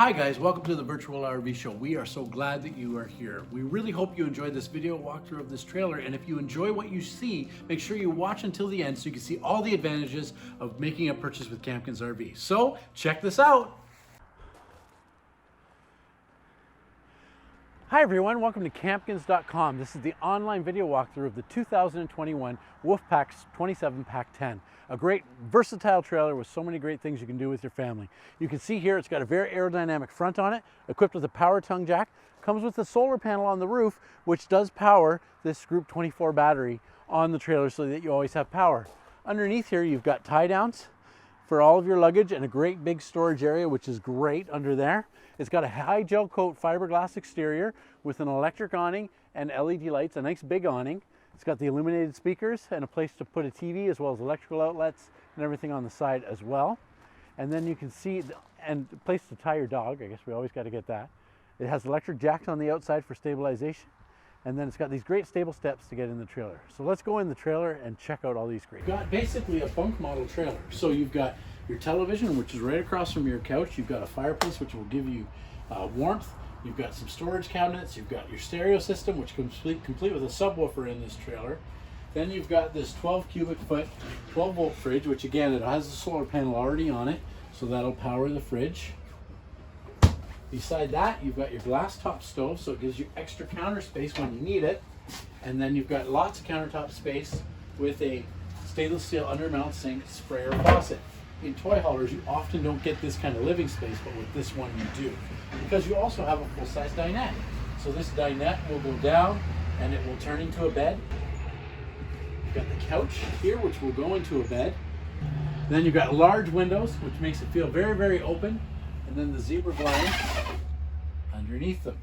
Hi guys, welcome to the Virtual RV Show. We are so glad that you are here. We really hope you enjoyed this video walkthrough of this trailer, and if you enjoy what you see, make sure you watch until the end so you can see all the advantages of making a purchase with Campkin's RV. So, check this out. Hi everyone, welcome to Campkins.com. This is the online video walkthrough of the 2021 Wolfpack's 27PACK10. A great versatile trailer with so many great things you can do with your family. You can see here it's got a very aerodynamic front on it, equipped with a power tongue jack. Comes with a solar panel on the roof, which does power this Group 24 battery on the trailer so that you always have power. Underneath here you've got tie downs for all of your luggage and a great big storage area, which is great under there. It's got a high gel coat fiberglass exterior with an electric awning and LED lights, a nice big awning. It's got the illuminated speakers and a place to put a TV as well as electrical outlets and everything on the side as well. And then you can see, and a place to tie your dog, I guess we always got to get that. It has electric jacks on the outside for stabilization. And then it's got these great stable steps to get in the trailer. So let's go in the trailer and check out all these great. You've got basically a bunk model trailer. So you've got your television, which is right across from your couch. You've got a fireplace, which will give you warmth. You've got some storage cabinets. You've got your stereo system, which comes complete with a subwoofer in this trailer. Then you've got this 12 cubic foot, 12 volt fridge, which again, it has a solar panel already on it. So that'll power the fridge. Beside that, you've got your glass top stove, so it gives you extra counter space when you need it. And then you've got lots of countertop space with a stainless steel undermount sink, sprayer, faucet. In toy haulers, you often don't get this kind of living space, but with this one you do. Because you also have a full-size dinette. So this dinette will go down and it will turn into a bed. You've got the couch here, which will go into a bed. Then you've got large windows, which makes it feel very, very open. And then the zebra blinds underneath them.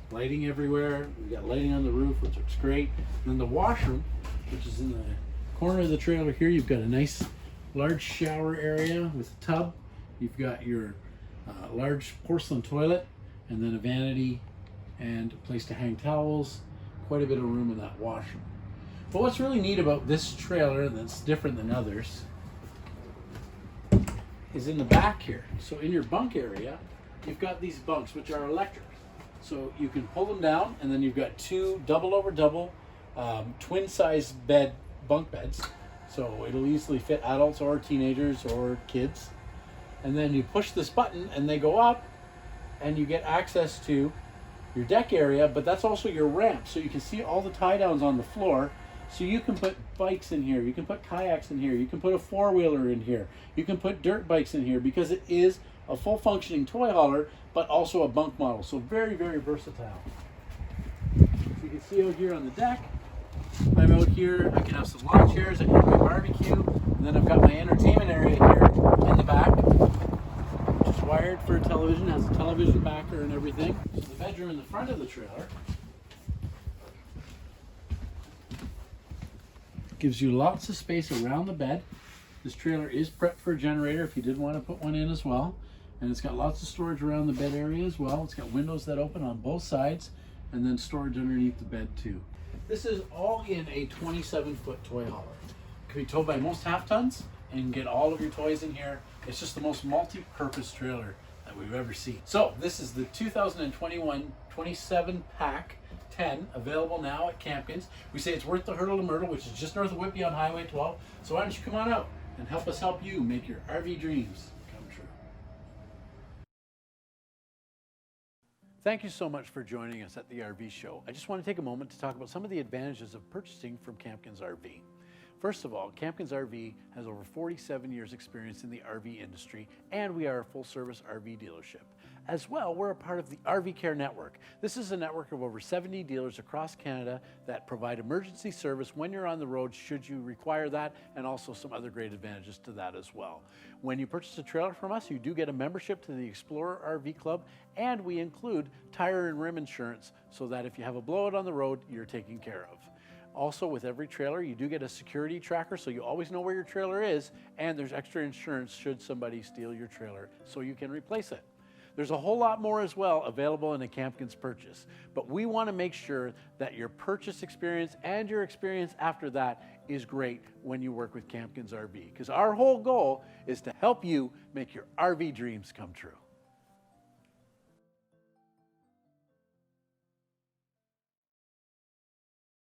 Lighting everywhere. We've got lighting on the roof, which looks great. And then the washroom, which is in the corner of the trailer here, you've got a nice large shower area with a tub. You've got your large porcelain toilet, and then a vanity and a place to hang towels. Quite a bit of room in that washroom. But what's really neat about this trailer that's different than others is in the back here. So in your bunk area, you've got these bunks, which are electric. So you can pull them down, and then you've got two double over double twin size bunk beds. So it'll easily fit adults or teenagers or kids. And then you push this button and they go up and you get access to your deck area, but that's also your ramp. So you can see all the tie downs on the floor. So you can put bikes in here, you can put kayaks in here, you can put a four-wheeler in here, you can put dirt bikes in here because it is a full functioning toy hauler, but also a bunk model. So very, very versatile. So you can see out here on the deck, I'm out here, I can have some lawn chairs, I can have my barbecue, and then I've got my entertainment area here in the back, which is wired for a television, has a television backer and everything. So the bedroom in the front of the trailer gives you lots of space around the bed. This trailer is prepped for a generator if you did want to put one in as well. And it's got lots of storage around the bed area as well. It's got windows that open on both sides and then storage underneath the bed too. This is all in a 27-foot toy hauler. It can be towed by most half tons and you can get all of your toys in here. It's just the most multi-purpose trailer that we've ever seen. So this is the 2021 27PACK10, available now at Campkins. We say it's worth the hurdle to Myrtle, which is just north of Whitby on Highway 12. So why don't you come on out and help us help you make your RV dreams come true. Thank you so much for joining us at the RV Show. I just want to take a moment to talk about some of the advantages of purchasing from Campkin's RV. First of all, Campkin's RV has over 47 years experience in the RV industry, and we are a full-service RV dealership. As well, we're a part of the RV Care Network. This is a network of over 70 dealers across Canada that provide emergency service when you're on the road should you require that, and also some other great advantages to that as well. When you purchase a trailer from us, you do get a membership to the Explorer RV Club, and we include tire and rim insurance so that if you have a blowout on the road, you're taken care of. Also, with every trailer, you do get a security tracker, so you always know where your trailer is, and there's extra insurance should somebody steal your trailer so you can replace it. There's a whole lot more as well available in a Campkin's purchase, but we want to make sure that your purchase experience and your experience after that is great when you work with Campkin's RV, because our whole goal is to help you make your RV dreams come true.